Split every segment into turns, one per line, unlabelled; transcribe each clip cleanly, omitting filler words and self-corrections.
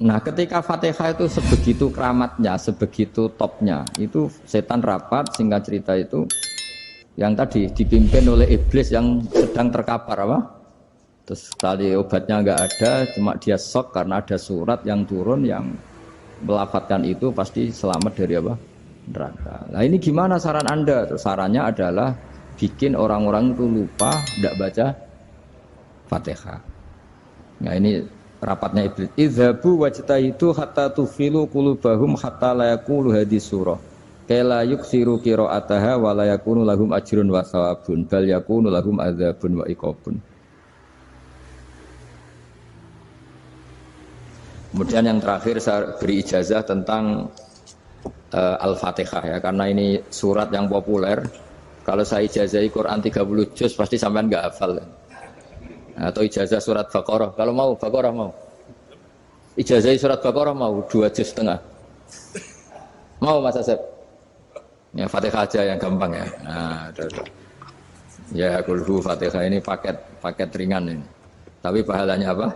Nah, ketika Fatihah itu sebegitu keramatnya, sebegitu topnya, itu setan rapat, singkat cerita itu yang tadi dipimpin oleh iblis yang sedang terkapar apa? Terus tali obatnya nggak ada, cuma dia shock karena ada surat yang turun yang melafatkan itu pasti selamat dari apa? Neraka. Nah ini gimana saran Anda? Terus sarannya adalah bikin orang-orang itu lupa, tidak baca Fatihah. Nah ini rapatnya iblis. Idzabu wajtahidu hatta tufilu qulubahum hatta la yaqulu hadis surah. Kala yuksiru qira'ataha wa la yakunu lahum ajrun wa thawabun bal yakunu lahum adzabun wa iqabun. Kemudian yang terakhir saya beri ijazah tentang Al-Fatihah ya, karena ini surat yang populer. Kalau saya ijazahi Quran 30 juz pasti sampean enggak hafal. Atau ijazah surat Baqarah. Kalau mau Baqarah mau. Ijazah surat Baqarah mau 2 juz setengah. Mau Mas Asep? Ya Fatihah aja yang gampang ya. Nah, udah. Ya kulhu Fatihah ini paket ringan ini. Tapi pahalanya apa?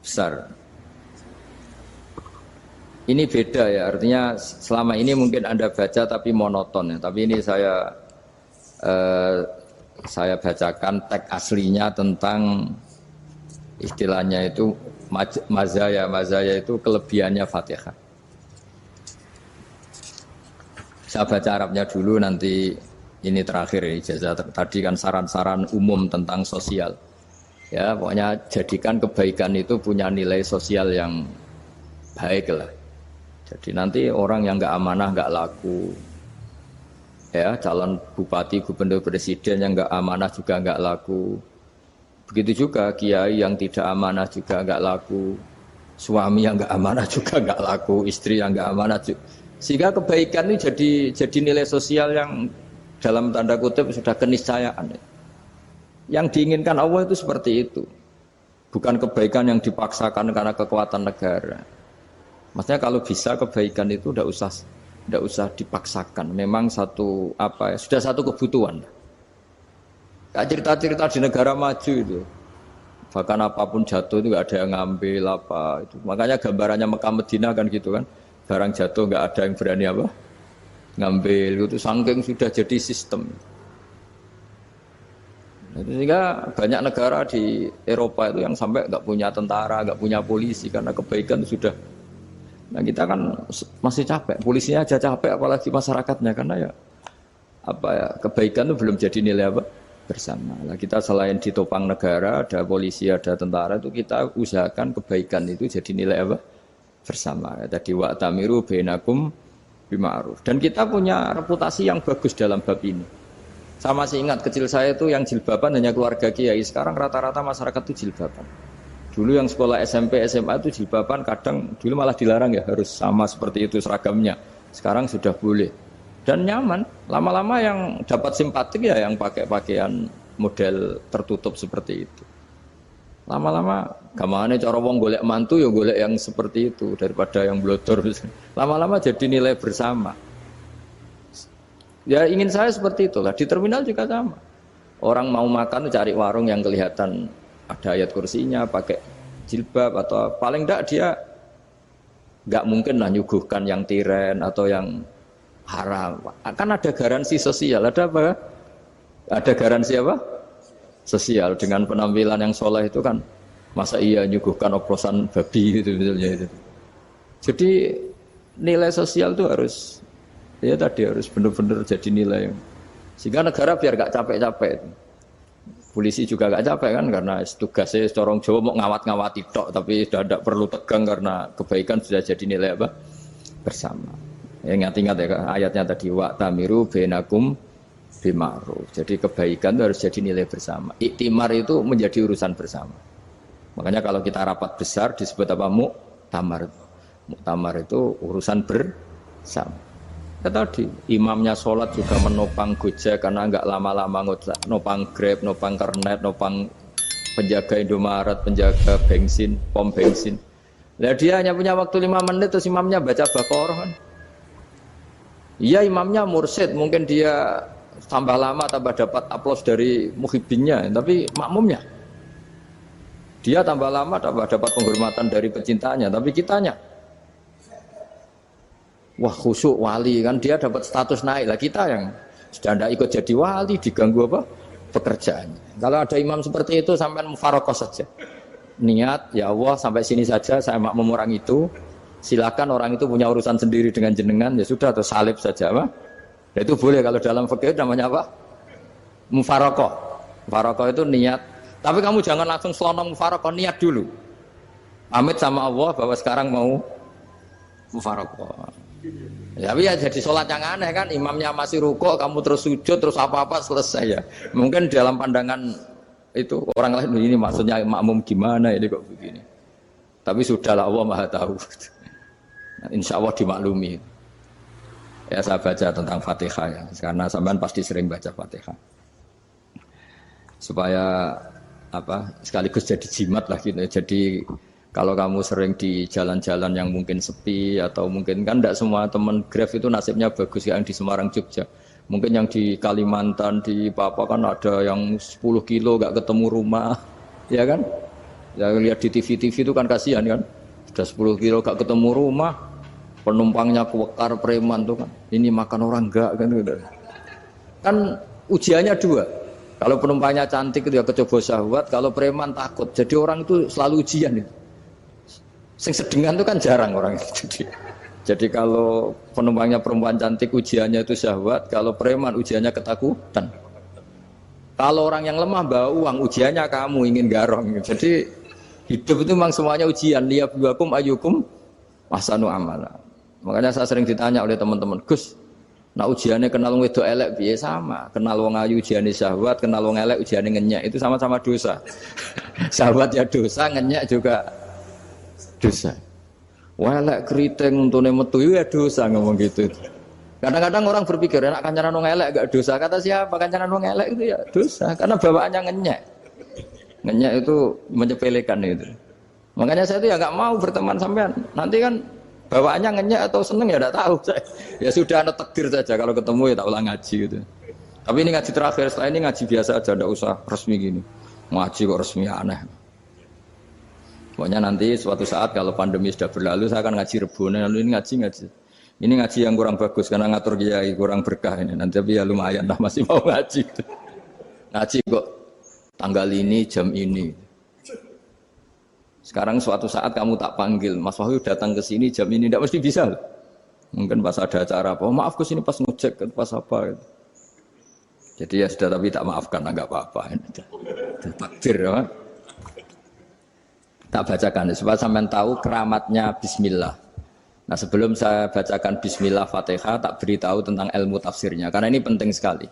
Besar. Ini beda ya, artinya selama ini mungkin Anda baca tapi monoton ya. Tapi ini saya bacakan teks aslinya tentang istilahnya itu mazaya itu kelebihannya Fatihah. Saya baca Arabnya dulu, nanti ini terakhir ya, ijazah tadi kan saran-saran umum tentang sosial. Ya, pokoknya jadikan kebaikan itu punya nilai sosial yang baik lah. Jadi nanti orang yang nggak amanah nggak laku. Ya, calon bupati, gubernur, presiden yang nggak amanah juga nggak laku. Begitu juga kiai yang tidak amanah juga nggak laku. Suami yang nggak amanah juga nggak laku. Istri yang nggak amanah juga. Sehingga kebaikan ini jadi nilai sosial yang dalam tanda kutip sudah keniscayaan. Yang diinginkan Allah itu seperti itu. Bukan kebaikan yang dipaksakan karena kekuatan negara. Maksudnya kalau bisa kebaikan itu tidak usah dipaksakan. Memang sudah satu kebutuhan. Kayak cerita-cerita di negara maju itu. Bahkan apapun jatuh itu nggak ada yang ngambil apa itu. Makanya gambarannya Mekah Medina kan gitu kan. Barang jatuh nggak ada yang berani apa ngambil, itu saking sudah jadi sistem. Sehingga banyak negara di Eropa itu yang sampai nggak punya tentara, nggak punya polisi karena kebaikan sudah. Nah kita kan masih capek, polisinya aja capek apalagi masyarakatnya, karena ya kebaikan itu belum jadi nilai apa bersama. Nah kita selain ditopang negara, ada polisi, ada tentara, itu kita usahakan kebaikan itu jadi nilai apa bersama. Tadi wa'tamiru bainakum bima'ruf. Dan kita punya reputasi yang bagus dalam bab ini. Saya masih ingat kecil saya itu yang jilbaban hanya keluarga kiai. Sekarang rata-rata masyarakat itu jilbaban. Dulu yang sekolah SMP, SMA itu jilbaban kadang dulu malah dilarang ya, harus sama seperti itu seragamnya. Sekarang sudah boleh. Dan nyaman. Lama-lama yang dapat simpatik ya yang pakai pakaian model tertutup seperti itu. Lama-lama gamane cara wong golek mantu ya golek yang seperti itu daripada yang blodor. Lama-lama jadi nilai bersama. Ya ingin saya seperti itulah. Di terminal juga sama. Orang mau makan cari warung yang kelihatan ada ayat kursinya, pakai jilbab, atau paling enggak dia enggak mungkin lah nyuguhkan yang tiren atau yang haram. Kan ada garansi sosial, ada apa? Ada garansi apa? Sosial. Dengan penampilan yang soleh itu kan, masa iya nyuguhkan oplosan babi gitu misalnya itu. Jadi nilai sosial itu harus harus benar-benar jadi nilai. Sehingga negara biar gak capek-capek. Polisi juga gak capek kan, karena tugasnya corong Jawa mau ngawat-ngawati tok, tapi sudah tidak perlu tegang karena kebaikan sudah jadi nilai apa bersama. Ya, ingat-ingat ya ayatnya tadi, wa'tamiru bainakum bima'ruf. Jadi kebaikan itu harus jadi nilai bersama. Iktimar itu menjadi urusan bersama. Makanya kalau kita rapat besar disebut apa? Muktamar. Muktamar itu urusan bersama. Tadi imamnya sholat juga menopang Gojek karena enggak lama-lama nopang Grab, nopang Kernet, nopang penjaga Indomaret, penjaga bensin, pom bensin. Lah dia hanya punya waktu 5 menit terus imamnya baca Baqarah kan. Iya imamnya mursyid, mungkin dia tambah lama tambah dapat aplaus dari muhibbinnya, tapi makmumnya Dia tambah lama dapat penghormatan dari pecintanya, tapi kitanya wah khusyuk wali kan dia dapat status naik lah, kita yang sudah tidak ikut jadi wali diganggu apa pekerjaannya. Kalau ada imam seperti itu sampai mufarokoh saja, niat ya Allah sampai sini saja saya makmum orang itu, silakan orang itu punya urusan sendiri dengan jenengan ya sudah, atau salib saja apa ya, itu boleh. Kalau dalam fikih namanya apa, mufarokoh. Mufarokoh itu niat, tapi kamu jangan langsung selonong mufarokoh, niat dulu pamit sama Allah bahwa sekarang mau mufarokoh. Ya, tapi ya jadi sholat yang aneh kan, imamnya masih rukuk, kamu terus sujud, terus apa-apa selesai ya. Mungkin dalam pandangan itu orang lain ini maksudnya makmum gimana ini kok begini. Tapi sudahlah, Allah Maha tahu. Insya Allah dimaklumi. Ya saya baca tentang Fatihah ya, karena sampean pasti sering baca Fatihah. Supaya apa sekaligus jadi jimat lah gitu. Jadi kalau kamu sering di jalan-jalan yang mungkin sepi, atau mungkin kan tidak semua teman Grab itu nasibnya bagus yang di Semarang, Jogja. Mungkin yang di Kalimantan, di Papua kan ada yang 10 kilo gak ketemu rumah, ya kan? Ya lihat di TV-TV itu kan kasihan kan, sudah 10 kilo gak ketemu rumah, penumpangnya kuwekar preman tuh kan, ini makan orang enggak kan gitu. Kan ujiannya dua, kalau penumpangnya cantik itu ya kecoba syahwat, kalau preman takut, jadi orang itu selalu ujian itu. Sing sedengan itu kan jarang orang itu. Jadi kalau penumpangnya perempuan cantik ujiannya itu syahwat, kalau preman ujiannya ketakutan. Kalau orang yang lemah bawa uang ujiannya kamu ingin garong. Jadi hidup itu memang semuanya ujian. Liyabluwakum ayyukum ahsanu amala. Makanya saya sering ditanya oleh teman-teman, Gus, nah ujiannya kenal wong wedok elek piye? Sama. Kenal wong ayu ujiannya syahwat, kenal wong elek ujiannya ngenyek, itu sama-sama dosa. Syahwat ya dosa, ngenyek juga dosa. Welek keriting untune metu ya dosa, ngomong gitu. Kadang-kadang orang berpikir enak kancanan wong elek gak dosa. Kata siapa? Kancanan wong elek itu ya dosa, karena bawaannya ngenyek. Ngenyek itu menyepelekan itu. Makanya saya itu ya nggak mau berteman sampean. Nanti kan bawaannya ngenyek atau seneng ya tidak tahu saya. Ya sudah, ada takdir saja, kalau ketemu ya tak ulang ngaji gitu. Tapi ini ngaji terakhir, setelah ini ngaji biasa aja, tidak usah resmi gini. Ngaji kok resmi aneh. Pokoknya nanti suatu saat kalau pandemi sudah berlalu saya akan ngaji Rebone, lalu ini ngaji. Ini ngaji yang kurang bagus karena ngatur kiai kurang berkah ini. Nanti tapi ya lumayan lah masih mau ngaji. Ngaji kok tanggal ini jam ini. Sekarang suatu saat kamu tak panggil, Mas Wahyu datang ke sini jam ini, tidak mesti bisa. Mungkin pas ada acara apa, oh, maaf ke sini pas ngecek pas apa. Gitu. Jadi ya sudah, tapi tak maafkan, enggak apa-apa. Takdir ya. Tak bacakan supaya sampean tahu keramatnya bismillah. Nah, sebelum saya bacakan bismillah Fatihah, tak beritahu tentang ilmu tafsirnya karena ini penting sekali.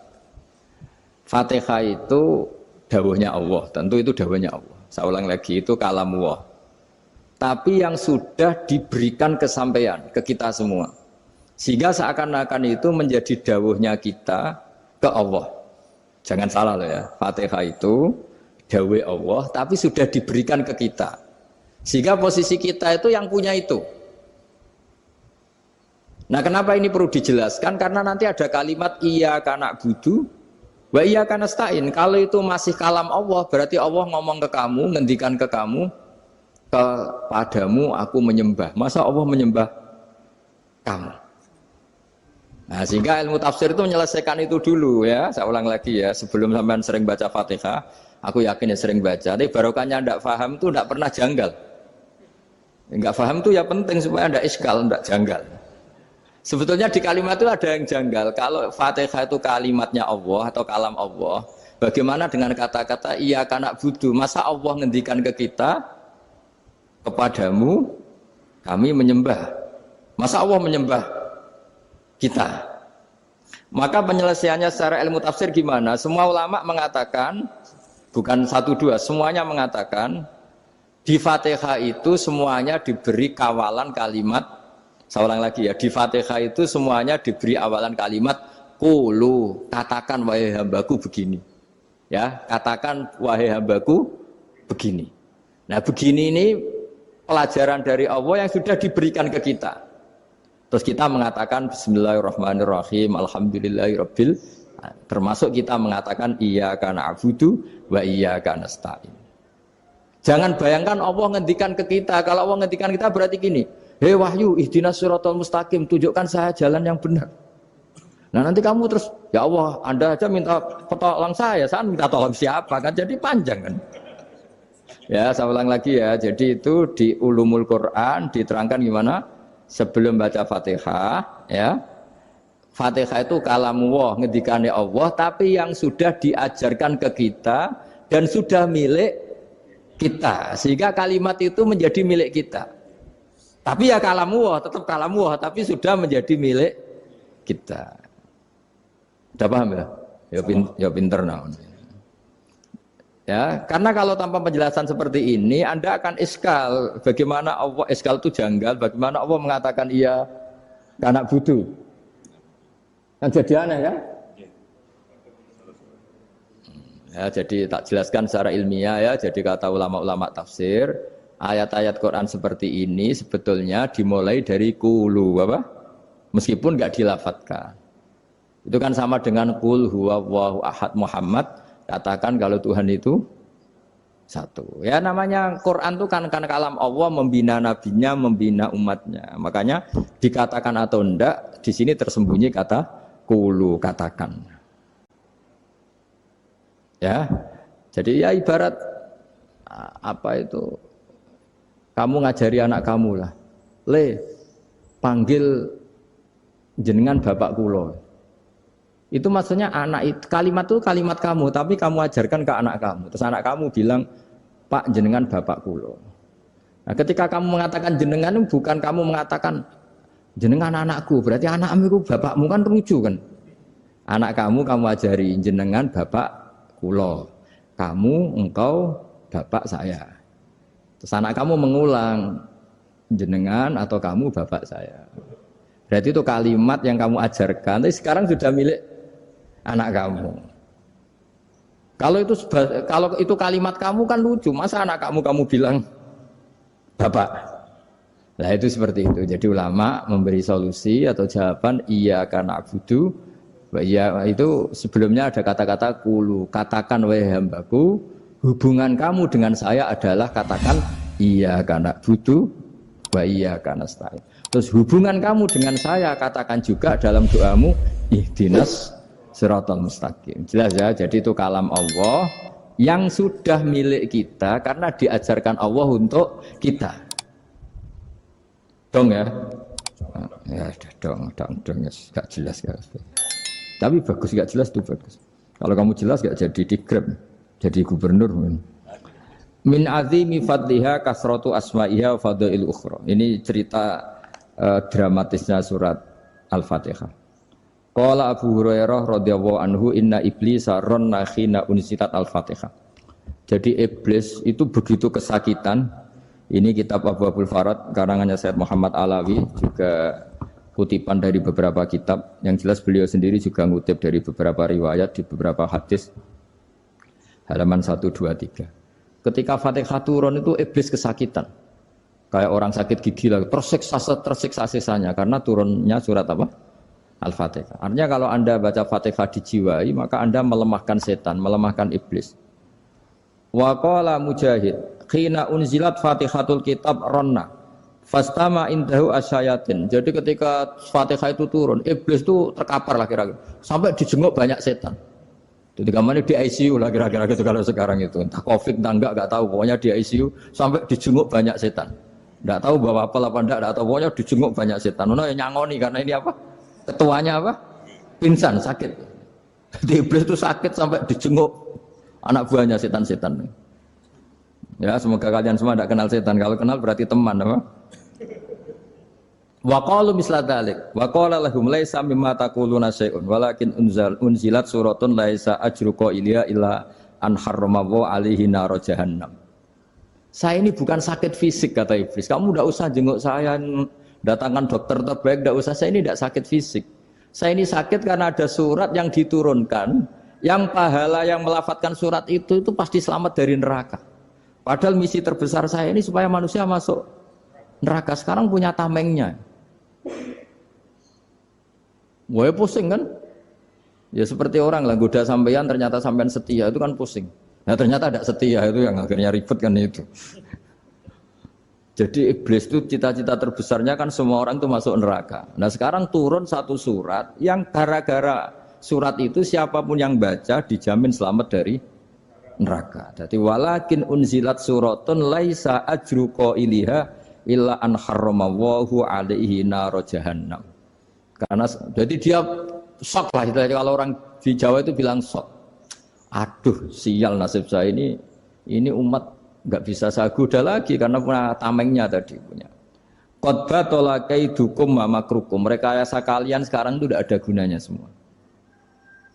Fatihah itu dawuhnya Allah, tentu itu dawuhnya Allah. Saya ulang lagi, itu kalam Allah. Tapi yang sudah diberikan kesampaian ke kita semua. Sehingga seakan-akan itu menjadi dawuhnya kita ke Allah. Jangan salah loh ya. Fatihah itu dawuh Allah tapi sudah diberikan ke kita. Sehingga posisi kita itu yang punya itu. Nah, kenapa ini perlu dijelaskan? Karena nanti ada kalimat iyyaka na'budu wa iyyaka nasta'in. Kalau itu masih kalam Allah, berarti Allah ngomong ke kamu, ngendikan ke kamu, kepadamu aku menyembah. Masa Allah menyembah kamu? Nah, sehingga ilmu tafsir itu menyelesaikan itu dulu ya. Saya ulang lagi ya, sebelum sampean sering baca Fatihah, aku yakin ya sering baca. Tapi barokahnya tidak paham itu tidak pernah janggal. Enggak paham itu ya penting supaya ada iskal, enggak janggal. Sebetulnya di kalimat itu ada yang janggal. Kalau Fatihah itu kalimatnya Allah atau kalam Allah, bagaimana dengan kata-kata iyyaka na'budu? Masa Allah ngendikan ke kita, kepadamu kami menyembah. Masa Allah menyembah kita? Maka penyelesaiannya secara ilmu tafsir gimana? Semua ulama mengatakan, bukan satu dua, semuanya mengatakan di Fatihah itu semuanya diberi kawalan kalimat. Saya ulang lagi ya, di Fatihah itu semuanya diberi awalan kalimat qulu, katakan wahai hambaku begini. Ya, katakan wahai hambaku begini. Nah, begini ini pelajaran dari Allah yang sudah diberikan ke kita. Terus kita mengatakan bismillahirrahmanirrahim, alhamdulillahirabbil, termasuk kita mengatakan iyyaka na'budu wa iyyaka nasta'in. Jangan bayangkan Allah ngendikan ke kita. Kalau Allah ngendikan kita berarti gini, hei wahyu, ihdinas siratal mustaqim, tunjukkan saya jalan yang benar. Nah nanti kamu terus, ya Allah, Anda aja minta tolong saya minta tolong siapa kan? Jadi panjang kan? Ya, saya ulang lagi ya. Jadi itu di Ulumul Quran diterangkan gimana? Sebelum baca Fatihah, ya. Fatihah itu kalamullah, ngendikane Allah, tapi yang sudah diajarkan ke kita dan sudah milik kita. Sehingga kalimat itu menjadi milik kita. Tapi ya kalamullah, tetap kalamullah, tapi sudah menjadi milik kita. Sudah paham ya? Ya pinter nah. Ya, karena kalau tanpa penjelasan seperti ini, Anda akan iskal. Bagaimana Allah, iskal itu janggal, bagaimana Allah mengatakan iya anak budu. Yang jadi aneh kan? Ya, jadi tak jelaskan secara ilmiah ya, jadi kata ulama-ulama tafsir, ayat-ayat Quran seperti ini sebetulnya dimulai dari kulu, apa? Meskipun enggak dilafatkan. Itu kan sama dengan qul huwallahu ahad Muhammad, katakan kalau Tuhan itu satu. Ya namanya Quran itu kan kalam Allah, membina nabinya, membina umatnya. Makanya dikatakan atau enggak, di sini tersembunyi kata qulu, katakan. Ya. Jadi ya ibarat apa itu? Kamu ngajari anak kamu lah. Le, panggil jenengan bapak kula. Itu maksudnya anak itu, kalimat itu kalimat kamu, tapi kamu ajarkan ke anak kamu. Terus anak kamu bilang, Pak jenengan bapak kulo. Nah, ketika kamu mengatakan jenengan, bukan kamu mengatakan jenengan anakku, berarti anakmu itu bapakmu, kan lucu kan? Anak kamu ajari jenengan bapak kulo. Kamu, engkau, bapak saya. Terus anak kamu mengulang, jenengan atau kamu bapak saya. Berarti itu kalimat yang kamu ajarkan, tapi sekarang sudah milik anak kamu. Kalau itu kalimat kamu kan lucu, masa anak kamu bilang bapak. Nah itu seperti itu. Jadi ulama memberi solusi atau jawaban iya karena abudu. Iya itu sebelumnya ada kata-kata kulu, katakan wahai hambaku, hubungan kamu dengan saya adalah katakan iya karena abudu wa iya karena nasta'in. Terus hubungan kamu dengan saya katakan juga dalam doamu ihdinas siratal mustaqim. Jelas ya, jadi itu kalam Allah yang sudah milik kita karena diajarkan Allah untuk kita. Dong ya? Ya dong, gak jelas gak. Tapi bagus, gak jelas itu bagus. Kalau kamu jelas gak jadi digrab, jadi gubernur. Min azimi fadliha kasratu asma'iha wa fadail ukhra. Ini cerita dramatisnya surat Al-Fatihah. Qala Abu Hurairah radhiyallahu anhu inna iblisa ranna khina unsitat Al-Fatihah. Jadi iblis itu begitu kesakitan. Ini kitab Abu Abul Farad karangannya Sayyid Muhammad Alawi, juga kutipan dari beberapa kitab. Yang jelas beliau sendiri juga ngutip dari beberapa riwayat di beberapa hadis. Halaman 1, 2, 3. Ketika Fatihah turun itu iblis kesakitan. Kayak orang sakit gigi lah, tersiksa sisanya karena turunnya surat apa? Al-Fatihah. Artinya kalau Anda baca Fatihah dijiwai, maka Anda melemahkan setan, melemahkan iblis. Wa qala Mujahid, khina unzilat Fatihatul kitab ronna fastama indahu asyayatin. Jadi ketika Fatihah itu turun, iblis itu terkapar lah kira-kira. Sampai dijenguk banyak setan. Jadi kemana di ICU lah kira-kira gitu kalau sekarang itu. Entah COVID entah enggak tahu. Pokoknya di ICU sampai dijenguk banyak setan. Enggak tahu bawa apa enggak tahu. Pokoknya dijenguk banyak setan. Ono yang nyangoni karena ini apa? Ketuanya apa? Pingsan, sakit. Jadi iblis itu sakit sampai dijenguk anak buahnya setan-setan. Ya, semoga kalian semua tidak kenal setan. Kalau kenal berarti teman, apa? Wa qalu misla dzalik. Wa qala lahum laisa mimma taquluna syai'un walakin unzilat suratun laisa ajru qailiha illa an harramahu alaihi nar jahannam. Saya ini bukan sakit fisik kata iblis. Kamu tidak usah jenguk saya, datangkan dokter terbaik, tidak usah. Saya ini tidak sakit fisik. Saya ini sakit karena ada surat yang diturunkan, yang pahala yang melafatkan surat itu pasti selamat dari neraka. Padahal misi terbesar saya ini supaya manusia masuk neraka. Sekarang punya tamengnya. Wah pusing kan? Ya seperti orang lah goda sampean ternyata sampean setia itu kan pusing. Nah ternyata tidak setia, itu yang akhirnya ribet kan itu. Jadi iblis itu cita-cita terbesarnya kan semua orang itu masuk neraka. Nah sekarang turun satu surat yang gara-gara surat itu siapapun yang baca dijamin selamat dari neraka. Jadi walakin unzilat suratun laisa ajru qailiha illa an harramallahu alaihi nar jahannam. Karena jadi dia shock lah itu kalau orang di Jawa itu bilang shock. Aduh sial nasib saya ini umat nggak bisa saya goda lagi karena punya tamengnya tadi punya. Qad tolakaidukum wa makrukum. Rekayasa kalian sekarang itu tidak ada gunanya semua.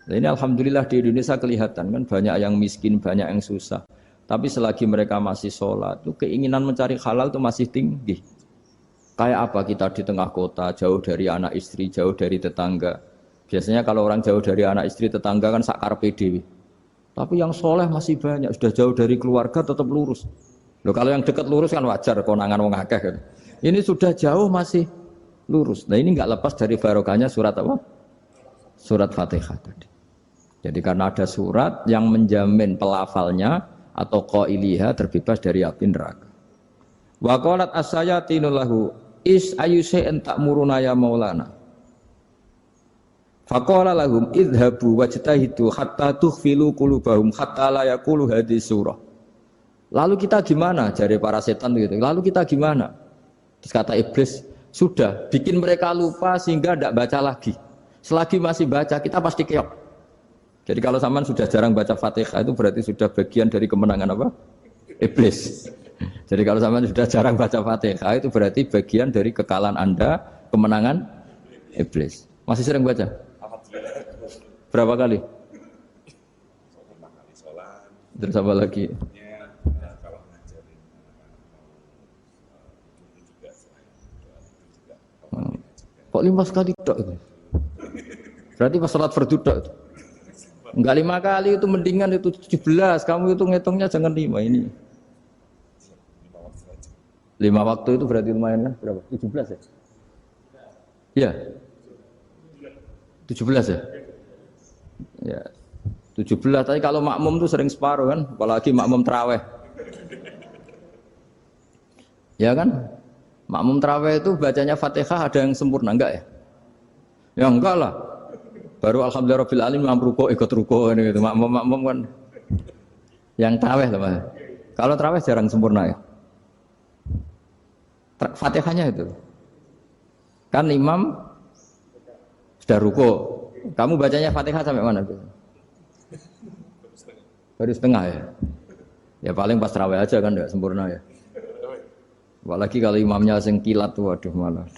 Nah, ini alhamdulillah di Indonesia kelihatan kan banyak yang miskin, banyak yang susah. Tapi selagi mereka masih sholat, itu keinginan mencari halal itu masih tinggi. Kayak apa kita di tengah kota, jauh dari anak istri, jauh dari tetangga. Biasanya kalau orang jauh dari anak istri, tetangga kan sakar PDW. Tapi yang soleh masih banyak, sudah jauh dari keluarga tetap lurus. Loh, kalau yang dekat lurus kan wajar, konangan wong akeh kan. Ini sudah jauh masih lurus. Nah ini nggak lepas dari barokahnya surat apa? Surat Fatihah tadi. Jadi karena ada surat yang menjamin pelafalnya atau qailiha terbebas dari api neraka. Wa qalat as-sayatinu lahu is ayyusai'in ta'muruna ya maulana. Faqala lahum idhabu wajtahidu hatta tukhfilu qulubahum hatta la yaqulu hadhihi surah. Lalu kita gimana? Jari para setan gitu. Lalu kita gimana? Terus kata iblis, sudah bikin mereka lupa sehingga tidak baca lagi. Selagi masih baca kita pasti keok. Jadi kalau sampean sudah jarang baca Fatihah itu berarti sudah bagian dari kemenangan apa? Iblis. Jadi kalau sampean sudah jarang baca Fatihah itu berarti bagian dari kekalahan Anda, kemenangan iblis. Masih sering baca? Berapa kali? Terus apa lagi? Kok 5 kali tok itu? Berarti pas salat fardu tok itu. Enggak 5 kali itu mendingan itu 17. Kamu itu ngitungnya jangan 5 ini. 5 waktu itu berarti lumayan kan? Berapa? 17 ya? Iya. 17 ya? Ya. 17, tapi kalau makmum tuh sering separuh kan, apalagi makmum tarawih. Ya kan? Makmum tarawih itu bacanya Fatihah ada yang sempurna enggak ya? Ya enggak lah. Baru alhamdulillahirabbil alamin mampu ruku ikut ruku ini gitu. Makmum kan yang tarawih lah, Mas. Kalau tarawih jarang sempurna ya. Fatihahnya itu. Kan imam sudah ruku. Kamu bacanya Fatihah sampai mana tuh? Baru setengah ya. Ya paling pas tarawih aja kan enggak sempurna ya. Apalagi kalau imamnya sing kilat tuh waduh malah.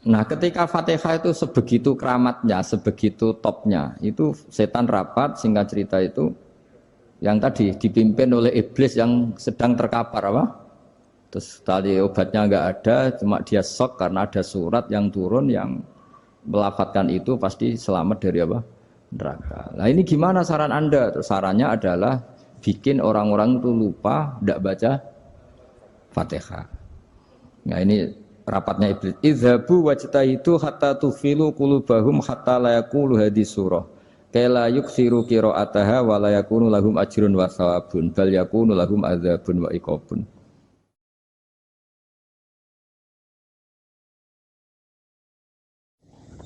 Nah, ketika Fatihah itu sebegitu keramatnya, sebegitu topnya, itu setan rapat singkat cerita itu yang tadi dipimpin oleh iblis yang sedang terkapar apa? Terus tadi obatnya enggak ada, cuma dia shock karena ada surat yang turun yang melafatkan itu pasti selamat dari apa? Neraka. Nah ini gimana saran Anda? Terus sarannya adalah bikin orang-orang itu lupa, tidak baca Fatihah. Nah ini rapatnya iblis. Idhabu wajtahidu hatta tufilu qulubahum hatta la yaqulu hadhihi surah. Kala yuksiru qira'ataha wa la yakunu lahum ajrun wa thawabun bal yakunu lahum adzabun wa iqabun.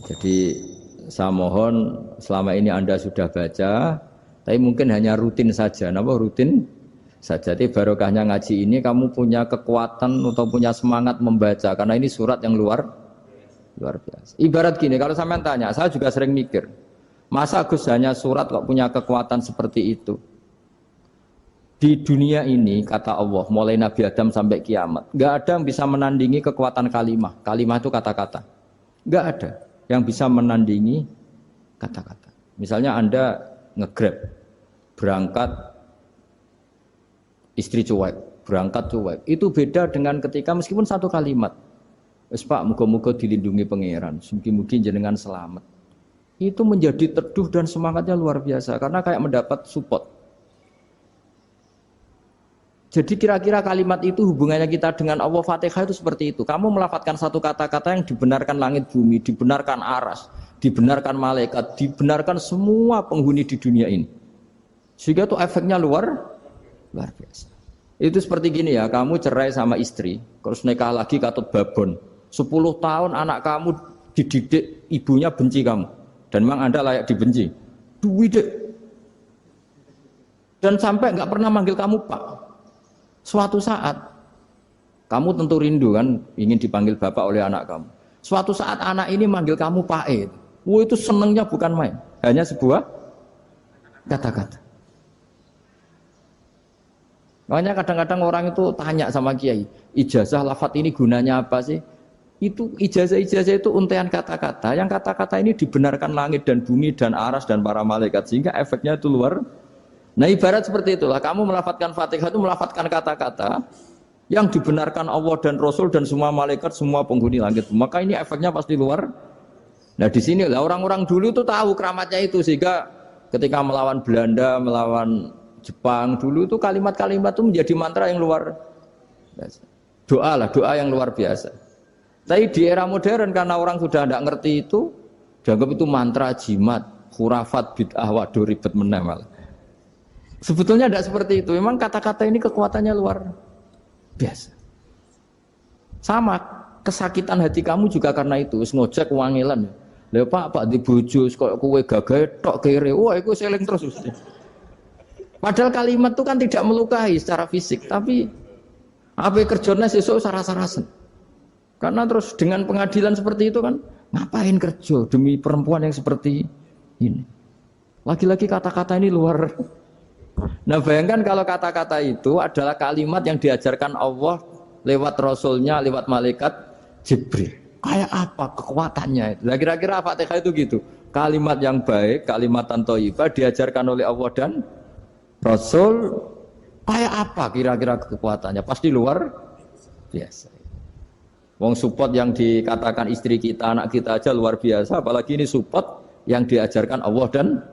Jadi saya mohon selama ini Anda sudah baca, tapi mungkin hanya rutin saja. Napa rutin saja? Jadi barokahnya ngaji ini kamu punya kekuatan atau punya semangat membaca karena ini surat yang luar biasa. Ibarat gini, kalau sampean tanya, saya juga sering mikir, masa Gus hanya surat kok punya kekuatan seperti itu? Di dunia ini kata Allah, mulai Nabi Adam sampai kiamat, nggak ada yang bisa menandingi kekuatan kalimah. Kalimah itu kata-kata, nggak ada yang bisa menandingi kata-kata. Misalnya Anda nge-grab, berangkat istri cuek, berangkat cuek. Itu beda dengan ketika meskipun satu kalimat. Wes Pak, muga-muga dilindungi pangeran, mugi-mugi jenengan selamat. Itu menjadi teduh dan semangatnya luar biasa karena kayak mendapat support. Jadi kira-kira kalimat itu hubungannya kita dengan Allah Fatihah itu seperti itu. Kamu melafadzkan satu kata-kata yang dibenarkan langit bumi, dibenarkan aras, dibenarkan malaikat, dibenarkan semua penghuni di dunia ini. Sehingga tuh efeknya luar biasa. Itu seperti gini ya, kamu cerai sama istri, terus nikah lagi katut babon. 10 tahun anak kamu dididik, ibunya benci kamu. Dan memang Anda layak dibenci. Duwidek. Dan sampai nggak pernah manggil kamu Pak. Suatu saat, kamu tentu rindu kan, ingin dipanggil Bapak oleh anak kamu. Suatu saat anak ini manggil kamu Pak E. Wah itu senengnya bukan main. Hanya sebuah kata-kata. Makanya kadang-kadang orang itu tanya sama kiai, ijazah lafadz ini gunanya apa sih? Itu ijazah-ijazah itu untaian kata-kata. Yang kata-kata ini dibenarkan langit dan bumi dan aras dan para malaikat. Sehingga efeknya itu luar. Nah ibarat seperti itulah. Kamu melafadzkan Fatihah itu melafadzkan kata-kata yang dibenarkan Allah dan Rasul dan semua malaikat, semua penghuni langit. Maka ini efeknya pasti luar. Nah di sini lah orang-orang dulu itu tahu keramatnya itu. Sehingga ketika melawan Belanda, melawan Jepang dulu itu kalimat-kalimat itu menjadi mantra yang luar biasa. Doa yang luar biasa. Tapi di era modern karena orang sudah tidak ngerti itu, dianggap itu mantra, jimat, khurafat, bid'ah, waduh ribet meneh malah. Sebetulnya tidak seperti itu. Memang kata-kata ini kekuatannya luar biasa. Sama kesakitan hati kamu juga karena itu. Ngojek wangilan. Lha Pak di bojo kok kowe gagahe tok kere. Wah, iku seling terus mesti. Padahal kalimat itu kan tidak melukai secara fisik, tapi apa kerjanya sesuk sarasa-rasen. Karena terus dengan pengadilan seperti itu kan, ngapain kerja demi perempuan yang seperti ini? Lagi-lagi kata-kata ini luar. Nah bayangkan kalau kata-kata itu adalah kalimat yang diajarkan Allah lewat Rasulnya, lewat malaikat Jibril. Kayak apa kekuatannya itu? Nah, kira-kira Fatihah itu gitu. Kalimat yang baik, kalimatan thayyibah diajarkan oleh Allah dan Rasul, kayak apa kira-kira kekuatannya? Pasti luar biasa. Wong support yang dikatakan istri kita, anak kita aja luar biasa, apalagi ini support yang diajarkan Allah dan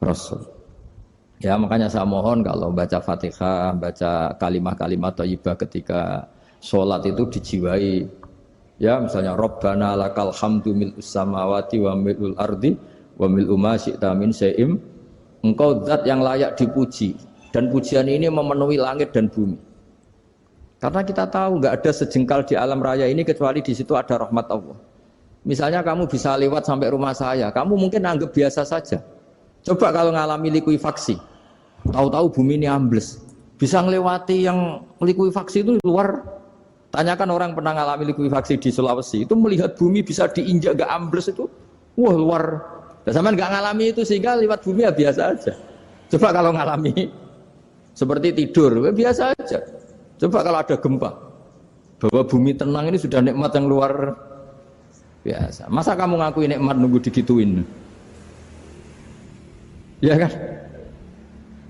Rasul. Ya makanya saya mohon kalau baca Fatihah, baca kalimat-kalimat thayyibah ketika sholat itu dijiwai. Ya misalnya Rabbana lakal hamdu mil'us samawati wa mil'ul ardi wa mil'u ma syi'ta min syai'im. Engkau zat yang layak dipuji dan pujian ini memenuhi langit dan bumi. Karena kita tahu nggak ada sejengkal di alam raya ini kecuali di situ ada rahmat Allah. Misalnya kamu bisa lewat sampai rumah saya, kamu mungkin anggap biasa saja. Coba kalau ngalami likuifaksi, tahu-tahu bumi ini ambles, bisa ngelewati yang likuifaksi itu luar. Tanyakan orang pernah ngalami likuifaksi di Sulawesi, itu melihat bumi bisa diinjak nggak ambles itu, wah luar. Dan sama nggak ngalami itu sehingga lewat bumi ya biasa aja. Coba kalau ngalami seperti tidur, ya biasa aja. Coba kalau ada gempa, bahwa bumi tenang ini sudah nikmat yang luar biasa. Masa kamu ngakui nikmat nunggu digituin? Ya kan?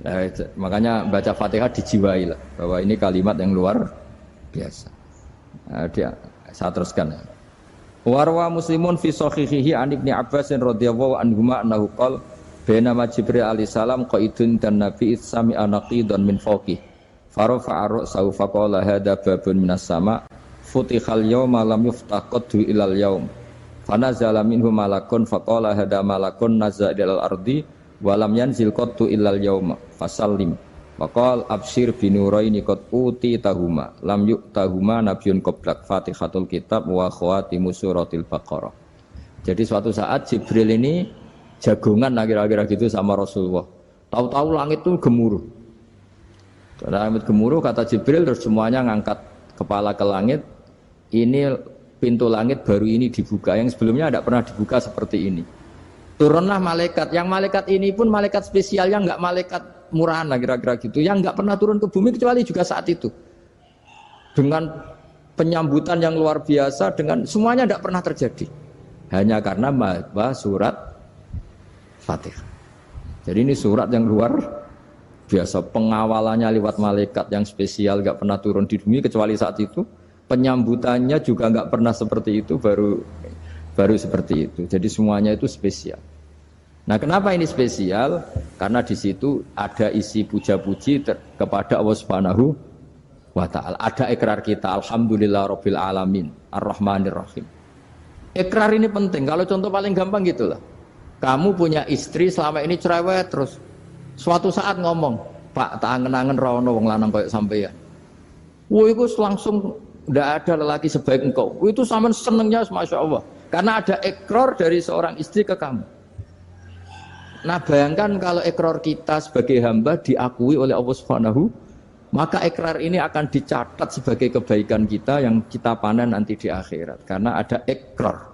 Nah, makanya baca Fatihah dijiwai lah, bahwa ini kalimat yang luar biasa. Nah, saya teruskan. Warwa Muslimun fi sahihihi an Ibnu Abbas radhiyallahu anhuma annahu qala bainama Jibril alaihi salam qaidun dan Nabi sami anaqidan min fawqih farafa'a ra'sahu faqala hadza babun minas sama futihal yawma lam yuftah qaddu ilal yaum fanazala minhu malakun faqala hadza malakun nazza ilal ardi wa lam yanzil qaddu ilal yaum fasallim faqal absyir binuraini qad uti tahuma lam yu'tahuma nabiyyun qablak Fatihatul kitab wa khawatimu suratil Baqarah. Jadi suatu saat Jibril ini jagongan kira-kira gitu sama Rasulullah. Tahu-tahu langit itu gemuruh. Karena langit gemuruh kata Jibril terus semuanya ngangkat kepala ke langit. Ini pintu langit baru ini dibuka, yang sebelumnya tidak pernah dibuka seperti ini. Turunlah malaikat, yang malaikat ini pun malaikat spesial yang enggak malaikat murahan lah kira-kira gitu, yang enggak pernah turun ke bumi kecuali juga saat itu. Dengan penyambutan yang luar biasa, dengan semuanya tidak pernah terjadi. Hanya karena surat Fatihah. Jadi ini surat yang luar biasa, pengawalannya lewat malaikat yang spesial, enggak pernah turun di bumi kecuali saat itu. Penyambutannya juga enggak pernah seperti itu, baru seperti itu. Jadi semuanya itu spesial. Nah, kenapa ini spesial? Karena di situ ada isi puja-puji kepada Allah Subhanahu wa taala. Ada ikrar kita, alhamdulillahirabbil alamin, arrahmanir rahim. Ikrar ini penting. Kalau contoh paling gampang gitulah. Kamu punya istri selama ini cerewet terus. Suatu saat ngomong, Pak, tak angen-angen rono wong lanang kayak sampeyan. Wah, itu langsung tidak ada lelaki sebaik engkau. Itu sama senengnya, masya Allah. Karena ada ikrar dari seorang istri ke kamu. Nah, bayangkan kalau ikrar kita sebagai hamba diakui oleh Allah Subhanahu, maka ikrar ini akan dicatat sebagai kebaikan kita yang kita panen nanti di akhirat. Karena ada ikrar.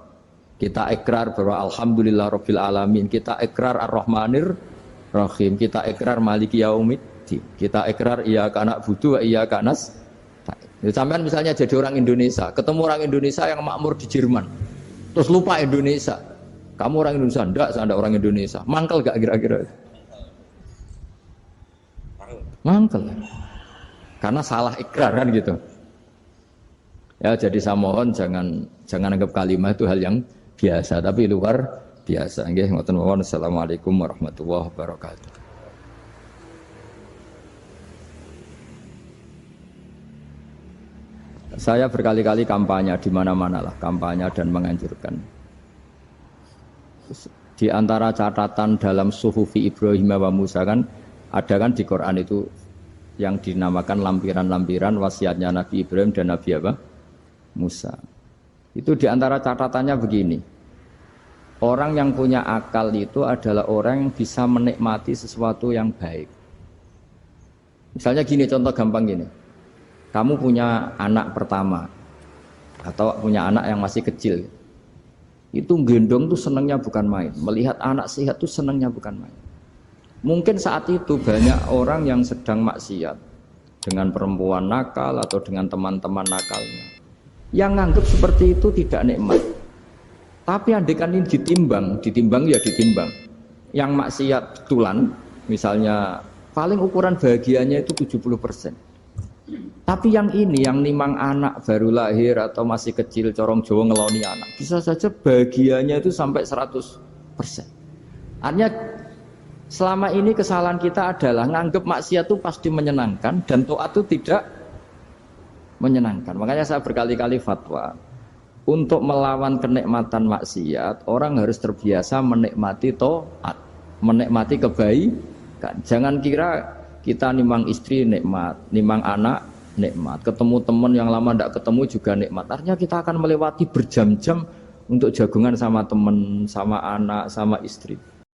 Kita ikrar bahwa alhamdulillah rabbil alamin. Kita ikrar ar-rahmanir rahim. Kita ikrar maliki yaumiddin. Kita ikrar iyyaka na'budu wa iyyaka nasta'in. Sampean misalnya jadi orang Indonesia, ketemu orang Indonesia yang makmur di Jerman, terus lupa Indonesia. Kamu orang Indonesia? Enggak, saya enggak orang Indonesia. Mangkel gak kira-kira? Mangkel. Karena salah ikrar kan gitu. Ya, jadi saya mohon jangan anggap kalimat itu hal yang biasa, tapi luar biasa. Nggih, ngoten mawon. Assalamualaikum warahmatullahi wabarakatuh. Saya berkali-kali kampanye di mana-mana lah, kampanye dan menganjurkan. Di antara catatan dalam Suhufi Ibrahim wa Musa kan ada kan di Quran itu yang dinamakan lampiran-lampiran wasiatnya Nabi Ibrahim dan Nabi apa? Musa. Itu di antara catatannya begini. Orang yang punya akal itu adalah orang yang bisa menikmati sesuatu yang baik. Misalnya gini, contoh gampang gini. Kamu punya anak pertama atau punya anak yang masih kecil, itu gendong tuh senangnya bukan main. Melihat anak sehat tuh senangnya bukan main. Mungkin saat itu banyak orang yang sedang maksiat dengan perempuan nakal atau dengan teman-teman nakalnya, yang nganggap seperti itu tidak nikmat. Tapi andaikan ini ditimbang ya ditimbang. Yang maksiat tulan, misalnya paling ukuran bahagianya itu 70%. Tapi yang ini, yang nimang anak baru lahir atau masih kecil, corong Jawa ngeloni anak, bisa saja bahagianya itu sampai 100%. Artinya selama ini kesalahan kita adalah nganggep maksiat itu pasti menyenangkan dan taat itu tidak menyenangkan. Makanya saya berkali-kali fatwa, untuk melawan kenikmatan maksiat, orang harus terbiasa menikmati taat, menikmati kebaikan. Jangan kira kita nimang istri nikmat, nimang anak nikmat, ketemu teman yang lama tidak ketemu juga nikmat. Artinya kita akan melewati berjam-jam untuk jagungan sama teman, sama anak, sama istri.